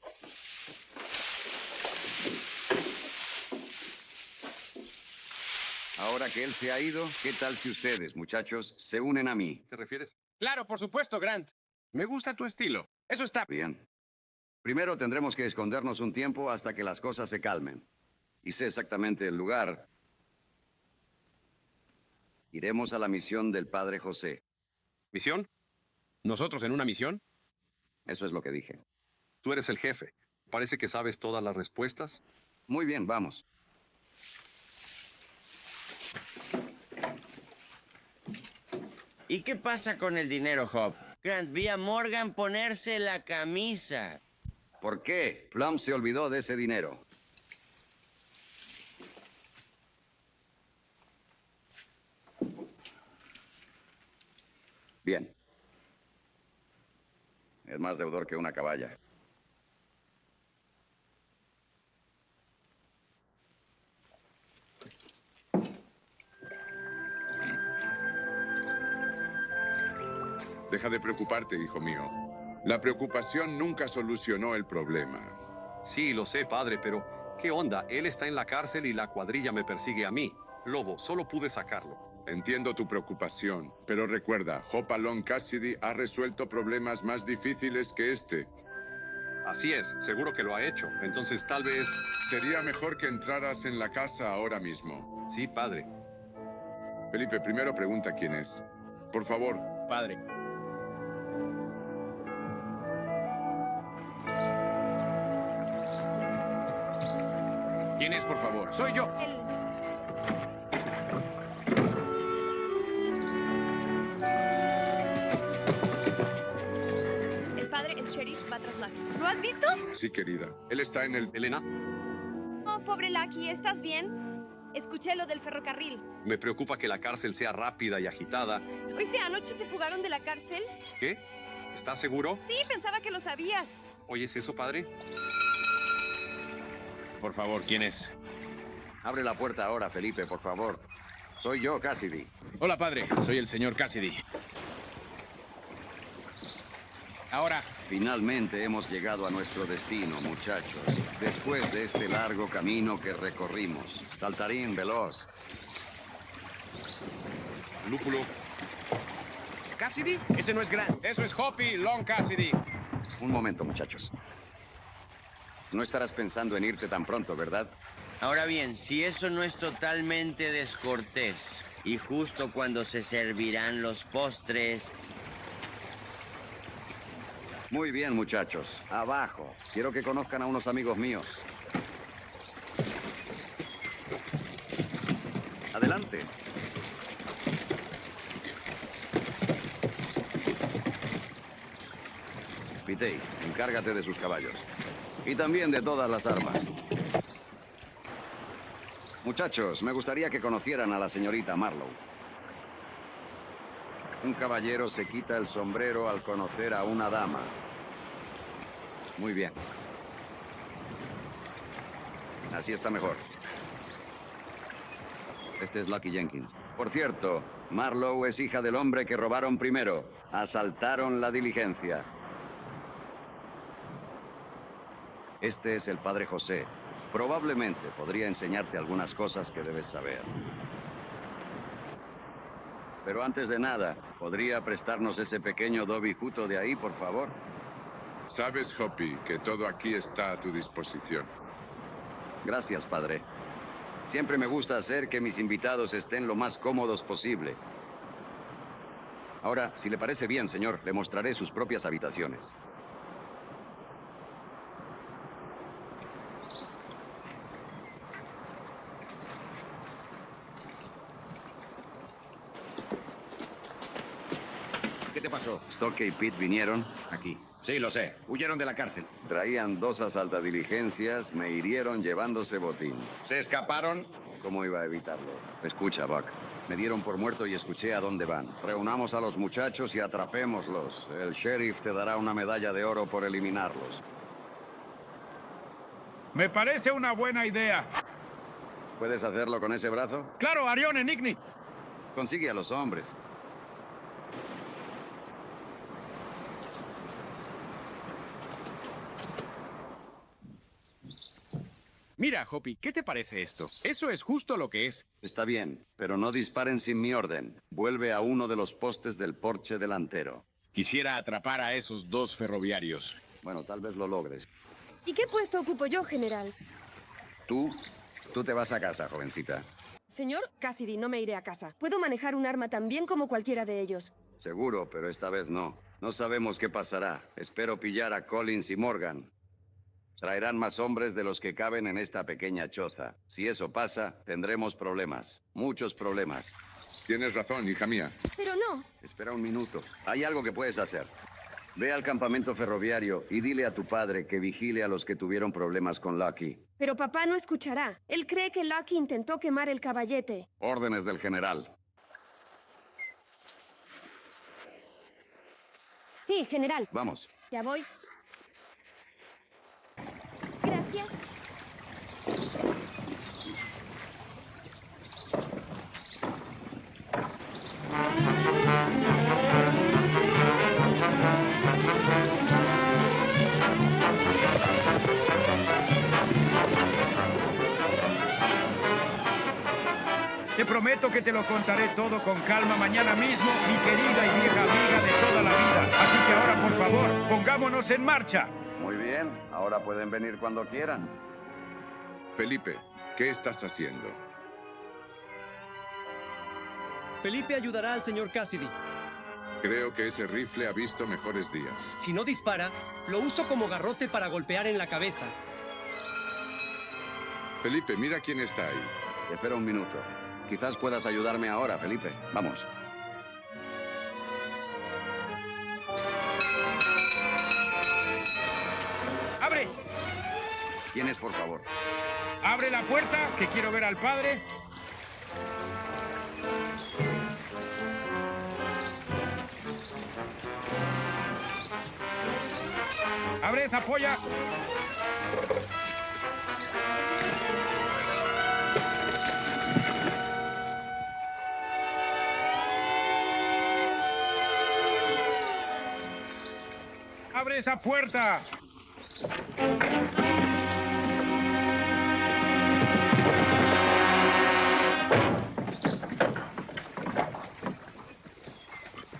Ahora que él se ha ido, ¿qué tal si ustedes, muchachos, se unen a mí? ¿Te refieres? Claro, por supuesto, Grant. Me gusta tu estilo. Eso está... Bien. Primero tendremos que escondernos un tiempo hasta que las cosas se calmen. Y sé exactamente el lugar. Iremos a la misión del padre José. ¿Misión? ¿Nosotros en una misión? Eso es lo que dije. Tú eres el jefe. Parece que sabes todas las respuestas. Muy bien, vamos. ¿Y qué pasa con el dinero, Hop? Grant, vi a Morgan ponerse la camisa. ¿Por qué? Plum se olvidó de ese dinero. Bien. Es más deudor que una caballa. Deja de preocuparte, hijo mío. La preocupación nunca solucionó el problema. Sí, lo sé, padre, pero ¿qué onda? Él está en la cárcel y la cuadrilla me persigue a mí. Lobo, solo pude sacarlo. Entiendo tu preocupación, pero recuerda, Hopalong Cassidy ha resuelto problemas más difíciles que este. Así es, seguro que lo ha hecho. Entonces tal vez... Sería mejor que entraras en la casa ahora mismo. Sí, padre. Felipe, primero pregunta quién es. Por favor. Padre. ¿Quién es, por favor? Soy yo. El padre, el sheriff, va tras Lucky. ¿Lo has visto? Sí, querida. Él está en el... Elena. Oh, pobre Lucky, ¿estás bien? Escuché lo del ferrocarril. Me preocupa que la cárcel sea rápida y agitada. ¿Oíste, anoche se fugaron de la cárcel? ¿Qué? ¿Estás seguro? Sí, pensaba que lo sabías. ¿Oyes eso, padre? Por favor, ¿quién es? Abre la puerta ahora, Felipe, por favor. Soy yo, Cassidy. Hola, padre. Soy el señor Cassidy. Ahora. Finalmente hemos llegado a nuestro destino, muchachos. Después de este largo camino que recorrimos. Saltarín, veloz. Lúpulo. ¿Cassidy? Ese no es Grant. Eso es Hoppy Long Cassidy. Un momento, muchachos. No estarás pensando en irte tan pronto, ¿verdad? Ahora bien, si eso no es totalmente descortés, y justo cuando se servirán los postres... Muy bien, muchachos. Abajo. Quiero que conozcan a unos amigos míos. Adelante. Pitey, encárgate de sus caballos. Y también de todas las armas. Muchachos, me gustaría que conocieran a la señorita Marlowe. Un caballero se quita el sombrero al conocer a una dama. Muy bien. Así está mejor. Este es Lucky Jenkins. Por cierto, Marlowe es hija del hombre que robaron primero. Asaltaron la diligencia. Este es el padre José. Probablemente podría enseñarte algunas cosas que debes saber. Pero antes de nada, ¿podría prestarnos ese pequeño Dobby Juto de ahí, por favor? Sabes, Hoppy, que todo aquí está a tu disposición. Gracias, padre. Siempre me gusta hacer que mis invitados estén lo más cómodos posible. Ahora, si le parece bien, señor, le mostraré sus propias habitaciones. ¿Qué te pasó? Stokey y Pete vinieron aquí. Sí, lo sé. Huyeron de la cárcel. Traían 2 asaltadiligencias, me hirieron llevándose botín. ¿Se escaparon? ¿Cómo iba a evitarlo? Escucha, Buck. Me dieron por muerto y escuché a dónde van. Reunamos a los muchachos y atrapémoslos. El sheriff te dará una medalla de oro por eliminarlos. Me parece una buena idea. ¿Puedes hacerlo con ese brazo? Claro, Arione, Nickney. Consigue a los hombres. Mira, Hoppy, ¿qué te parece esto? Eso es justo lo que es. Está bien, pero no disparen sin mi orden. Vuelve a uno de los postes del porche delantero. Quisiera atrapar a esos 2 ferroviarios. Bueno, tal vez lo logres. ¿Y qué puesto ocupo yo, general? Tú te vas a casa, jovencita. Señor Cassidy, no me iré a casa. Puedo manejar un arma tan bien como cualquiera de ellos. Seguro, pero esta vez no. No sabemos qué pasará. Espero pillar a Collins y Morgan. Traerán más hombres de los que caben en esta pequeña choza. Si eso pasa, tendremos problemas. Muchos problemas. Tienes razón, hija mía. Pero no. Espera un minuto. Hay algo que puedes hacer. Ve al campamento ferroviario y dile a tu padre que vigile a los que tuvieron problemas con Lucky. Pero papá no escuchará. Él cree que Lucky intentó quemar el caballete. Órdenes del general. Sí, general. Vamos. Ya voy. Gracias. prometo que te lo contaré todo con calma mañana mismo, mi querida y vieja amiga de toda la vida. Así que ahora, por favor, pongámonos en marcha. Muy bien, ahora pueden venir cuando quieran. Felipe, ¿qué estás haciendo? Felipe ayudará al señor Cassidy. Creo que ese rifle ha visto mejores días. Si no dispara, lo uso como garrote para golpear en la cabeza. Felipe, mira quién está ahí. Espera un minuto. Quizás puedas ayudarme ahora, Felipe. Vamos. ¡Abre! ¿Quién es, por favor? ¡Abre la puerta, que quiero ver al padre! ¡Abre esa polla! ¡Abre esa puerta!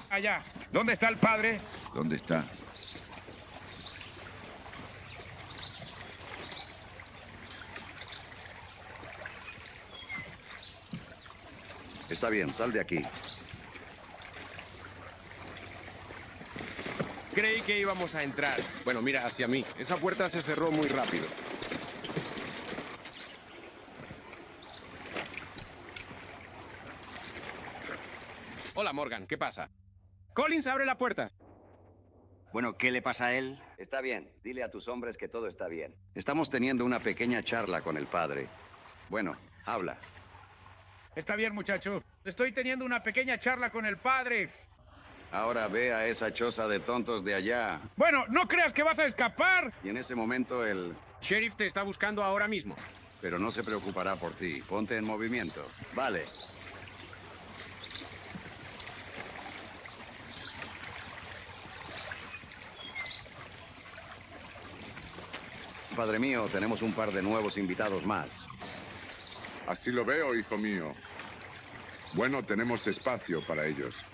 Allá. ¿Dónde está el padre? ¿Dónde está? Está bien, sal de aquí. Creí que íbamos a entrar. Bueno, mira hacia mí. Esa puerta se cerró muy rápido. Hola, Morgan. ¿Qué pasa? Collins, abre la puerta. Bueno, ¿qué le pasa a él? Está bien. Dile a tus hombres que todo está bien. Estamos teniendo una pequeña charla con el padre. Bueno, habla. Está bien, muchacho. Estoy teniendo una pequeña charla con el padre. Ahora ve a esa choza de tontos de allá. Bueno, no creas que vas a escapar. Y en ese momento el... Sheriff te está buscando ahora mismo. Pero no se preocupará por ti. Ponte en movimiento. Vale. Padre mío, tenemos un par de nuevos invitados más. Así lo veo, hijo mío. Bueno, tenemos espacio para ellos.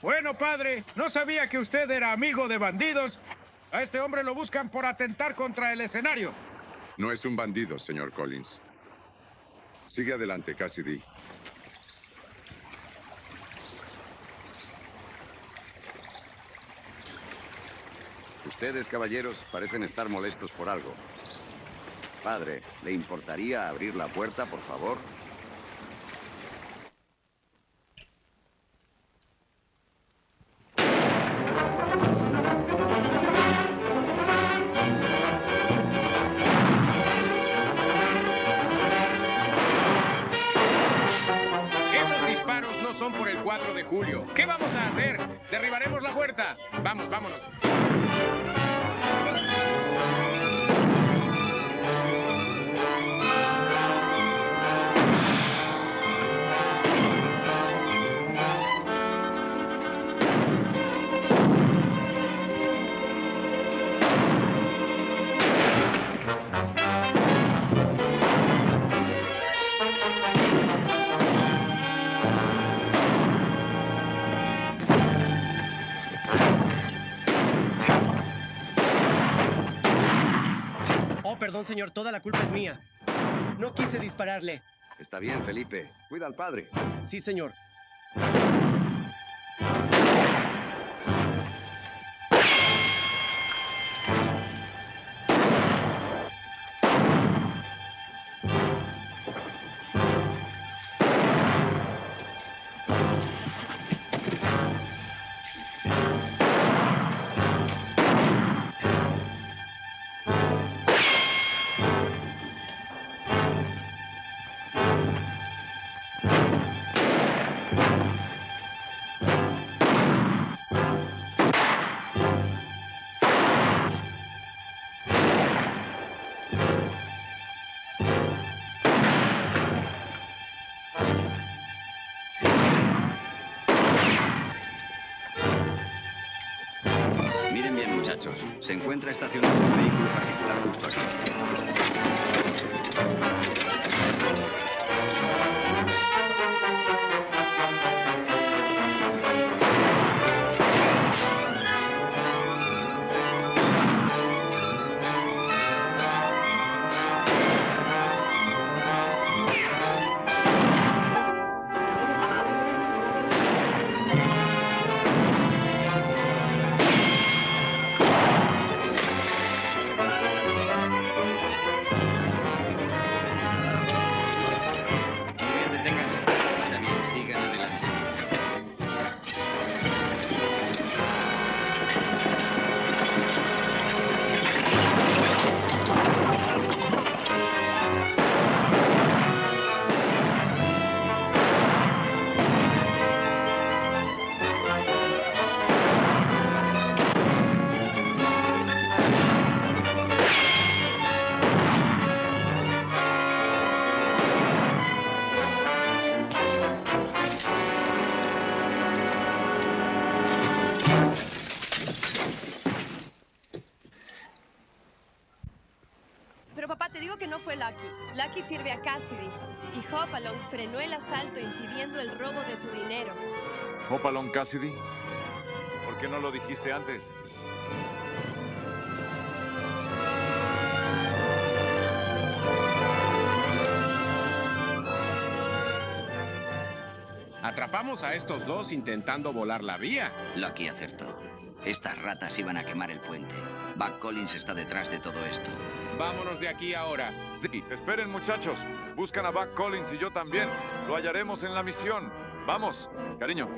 Bueno, padre, no sabía que usted era amigo de bandidos. A este hombre lo buscan por atentar contra el escenario. No es un bandido, señor Collins. Sigue adelante, Cassidy. Ustedes, caballeros, parecen estar molestos por algo. Padre, ¿le importaría abrir la puerta, por favor? Esos disparos no son por el 4 de julio. ¿Qué vamos a hacer? Derribaremos la puerta. Vamos, vámonos. Perdón, señor, toda la culpa es mía. No quise dispararle. Está bien, Felipe. Cuida al padre. Sí, señor. Se encuentra estacionado un vehículo particular justo aquí. digo que no fue Lucky. Lucky sirve a Cassidy. Y Hopalong frenó el asalto impidiendo el robo de tu dinero. ¿Hopalong Cassidy? ¿Por qué no lo dijiste antes? Atrapamos a estos dos intentando volar la vía. Lucky acertó. Estas ratas iban a quemar el puente. Buck Collins está detrás de todo esto. Vámonos de aquí ahora. Sí, esperen, muchachos. Buscan a Buck Collins y yo también. Lo hallaremos en la misión. Vamos, cariño.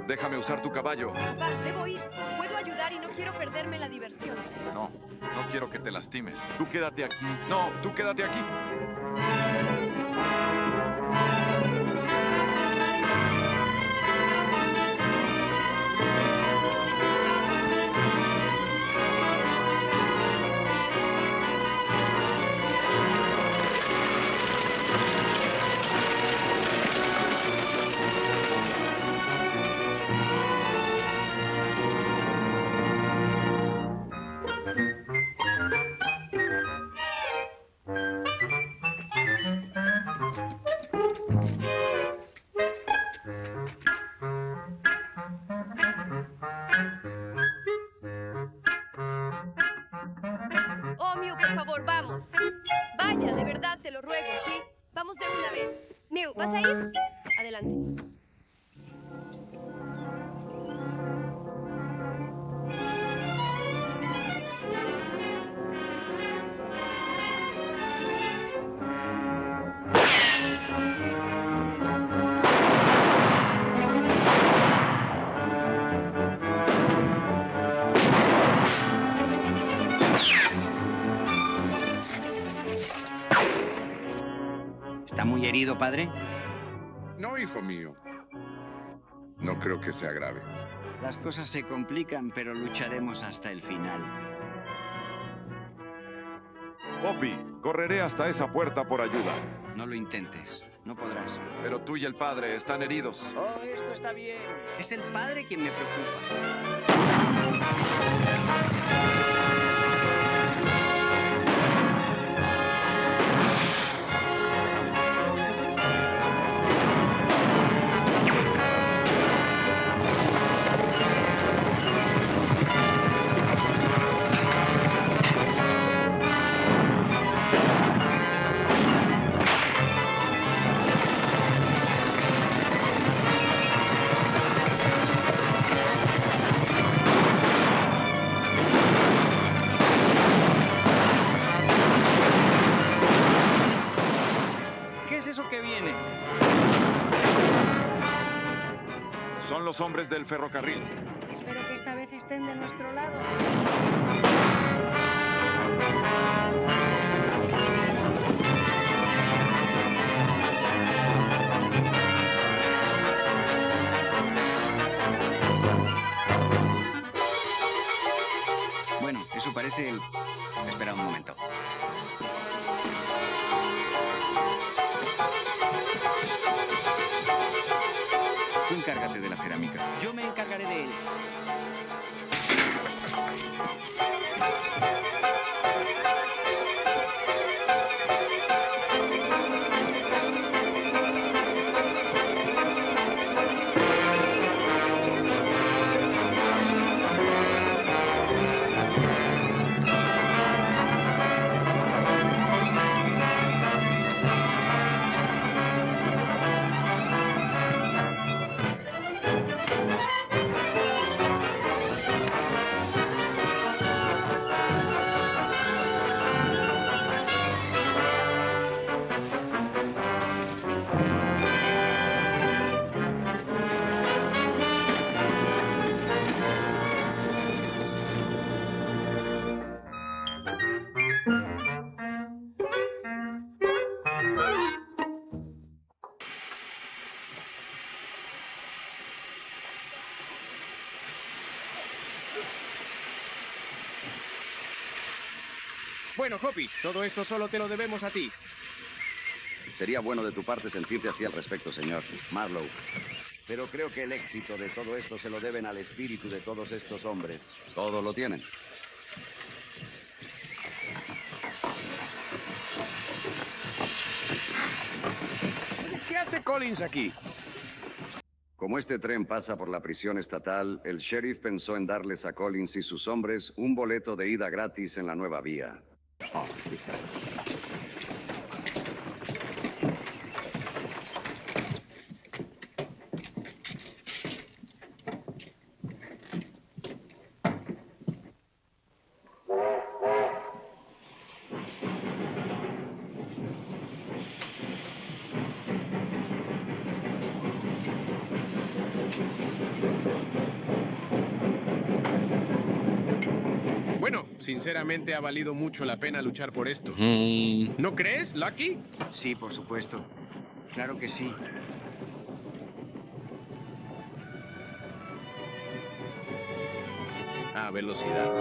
Déjame usar tu caballo. Papá, debo ir. Puedo ayudar y no quiero perderme la diversión. No, no quiero que te lastimes. Tú quédate aquí. No, tú quédate aquí. Oh, Mew, por favor, vamos. Vaya, de verdad, te lo ruego, ¿sí? Vamos de una vez. Mew, ¿vas a ir? Adelante. ¿Está muy herido, padre? No, hijo mío. No creo que sea grave. Las cosas se complican, pero lucharemos hasta el final. Poppy, correré hasta esa puerta por ayuda. No lo intentes. No podrás. Pero tú y el padre están heridos. Oh, esto está bien. Es el padre quien me preocupa. ¿Qué es eso que viene? Son los hombres del ferrocarril. Espero que esta vez estén de nuestro lado. Bueno, eso parece el... Espera un momento. Tú encárgate de la cerámica. Yo me encargaré de él. Bueno, Hoppy, todo esto solo te lo debemos a ti. Sería bueno de tu parte sentirte así al respecto, señor. Marlowe. Pero creo que el éxito de todo esto se lo deben al espíritu de todos estos hombres. Todos lo tienen. ¿Qué hace Collins aquí? Como este tren pasa por la prisión estatal, el sheriff pensó en darles a Collins y sus hombres un boleto de ida gratis en la nueva vía. Bueno, sinceramente ha valido mucho la pena luchar por esto. ¿No crees, Lucky? Sí, por supuesto. Claro que sí. A velocidad.